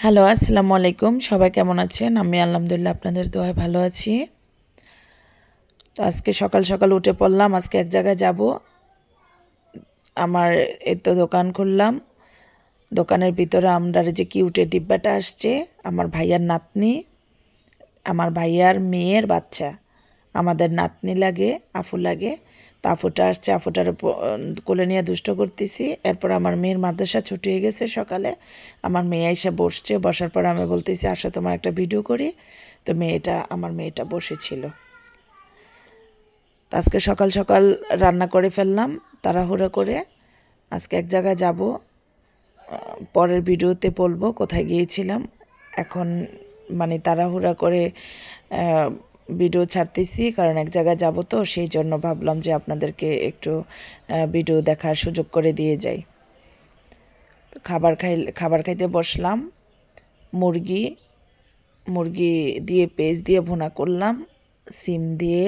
Hello, আসসালামু আলাইকুম। সবাই কেমন আছেন? আমি আলহামদুলিল্লাহ আপনাদের দোয়ায় ভালো আছি। তো আজকে সকাল সকাল উঠে পড়লাম। আজকে এক জায়গায় যাব। আমার এই তো দোকান খুললাম। দোকানের ভিতরে আমরা যে কিউটের ডিব্বাটা আসছে, আমার ভাইয়ার নাতনি, আমার ভাইয়ার মেয়ের বাচ্চা। আমাদের নাতনি লাগে, আফু লাগে। তো আফুটা আসছে, আফুটার কোলে নিয়ে দুষ্ট করতেছি। এরপর আমার মেয়ের মাদ্রাসা ছুটি হয়ে গেছে সকালে। আমার মেয়ে এসে বসছে, বসার পর আমি বলতেছি আসো তোমার একটা ভিডিও করি। তো আমার মেয়েটা বসেছিল। আজকে সকাল সকাল রান্না করে ফেললাম তাড়াহুড়ো করে। আজকে এক জায়গায় যাব, পরের ভিডিওতে বলবো কোথায় গিয়েছিলাম। এখন তাড়াহুড়া করে ভিডিও ছাড়তেছি, কারণ এক জায়গায় যাব, তো সেই জন্য ভাবলাম যে আপনাদেরকে একটু ভিডিও দেখার সুযোগ করে দিয়ে যাই। তো খাবার খাইতে বসলাম। মুরগি দিয়ে পেঁয়াজ দিয়ে ভুনা করলাম, সিম দিয়ে,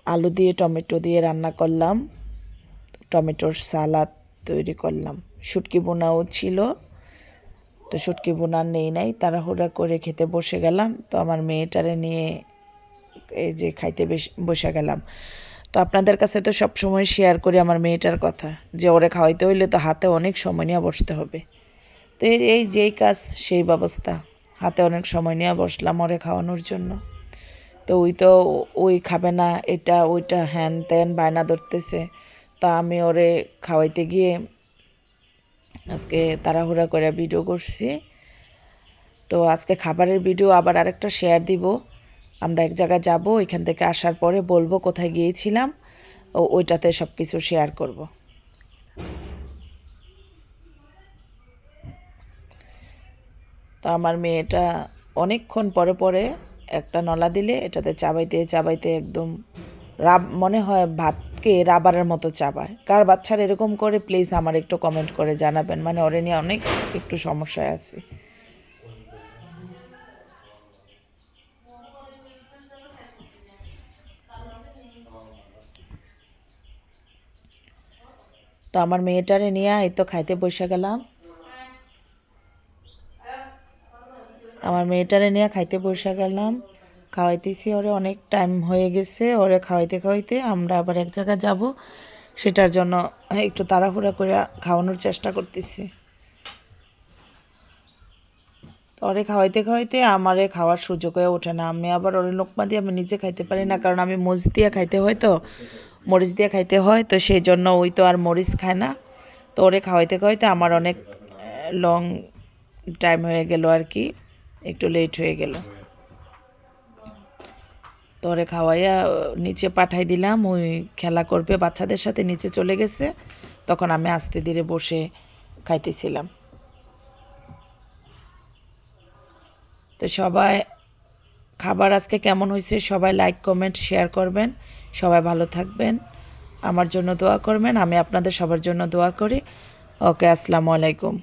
আলু দিয়ে, টমেটো দিয়ে রান্না করলাম, টমেটোর সালাদ তৈরি করলাম। শুটকি বোনাও ছিল, তো শুটকি বোনা নেই নাই, তাড়াহুড়া করে খেতে বসে গেলাম। তো আমার মেয়েটারে নিয়ে এই যে খাইতে বসে গেলাম। তো আপনাদের কাছে তো সব সময় শেয়ার করি আমার মেয়েটার কথা, যে ওরে খাওয়াইতে হইলে তো হাতে অনেক সময় নিয়ে বসতে হবে। তো এই যেই কাজ সেই ব্যবস্থা, হাতে অনেক সময় নিয়ে বসলাম ওরে খাওয়ানোর জন্য। তো ওই খাবে না, এটা ওইটা হ্যান ত্যান বায়না ধরতেছে। তা আমি ওরে খাওয়াইতে গিয়ে আজকে তাড়াহুড়া করে ভিডিও করছি। তো আজকে খাবারের ভিডিও আবার আরেকটা শেয়ার দিব। আমরা এক জায়গায় যাব, এখান থেকে আসার পরে বলবো কোথায় গিয়েছিলাম, ওইটাতে সব কিছু শেয়ার করব। তো আমার মেয়েটা অনেকক্ষণ পরে পরে একটা নলা দিলে এটাতে চাবাইতে চাবাইতে একদম মনে হয় ভাতকে রাবারের মতো চাবায়। কার বাচ্চার এরকম করে প্লিজ আমার একটু কমেন্ট করে জানাবেন, ওরে নিয়ে অনেক একটু সমস্যায় আছে। তো আমার মেয়েটারে নিয়ে এই তো খাইতে বসে গেলাম। খাওয়াইতেছি ওরে, অনেক টাইম হয়ে গেছে ওরে খাওয়াইতে খাওয়াইতে। আমরা আবার এক জায়গায় যাব, সেটার জন্য একটু তাড়াহুড়া করে খাওয়ানোর চেষ্টা করতেছি। ওরে খাওয়াইতে খাওয়াইতে আমারে খাওয়ার সুযোগ হয়ে ওঠে না। আমি আবার ওরে লোকমা দিয়ে আমি নিজে খাইতে পারি না, কারণ আমি মরিচ দিয়ে খাইতে হয়, তো মরিচ দিয়ে খাইতে হয়, তো সেই জন্য ওই তো আর মরিচ খায় না। তো ওরে খাওয়াইতে খাওয়াইতে আমার অনেক লং টাইম হয়ে গেল আর কি, একটু লেট হয়ে গেল। তো ওরে খাওয়াইয়া নিচে পাঠাই দিলাম, ওই খেলা করবে বাচ্চাদের সাথে নিচে চলে গেছে। তখন আমি আস্তে ধীরে বসে খাইতেছিলাম। তো সবাই খাবার আজকে কেমন হয়েছে সবাই লাইক কমেন্ট শেয়ার করবেন। সবাই ভালো থাকবেন, আমার জন্য দোয়া করবেন, আমি আপনাদের সবার জন্য দোয়া করি। ওকে, আসসালামু আলাইকুম।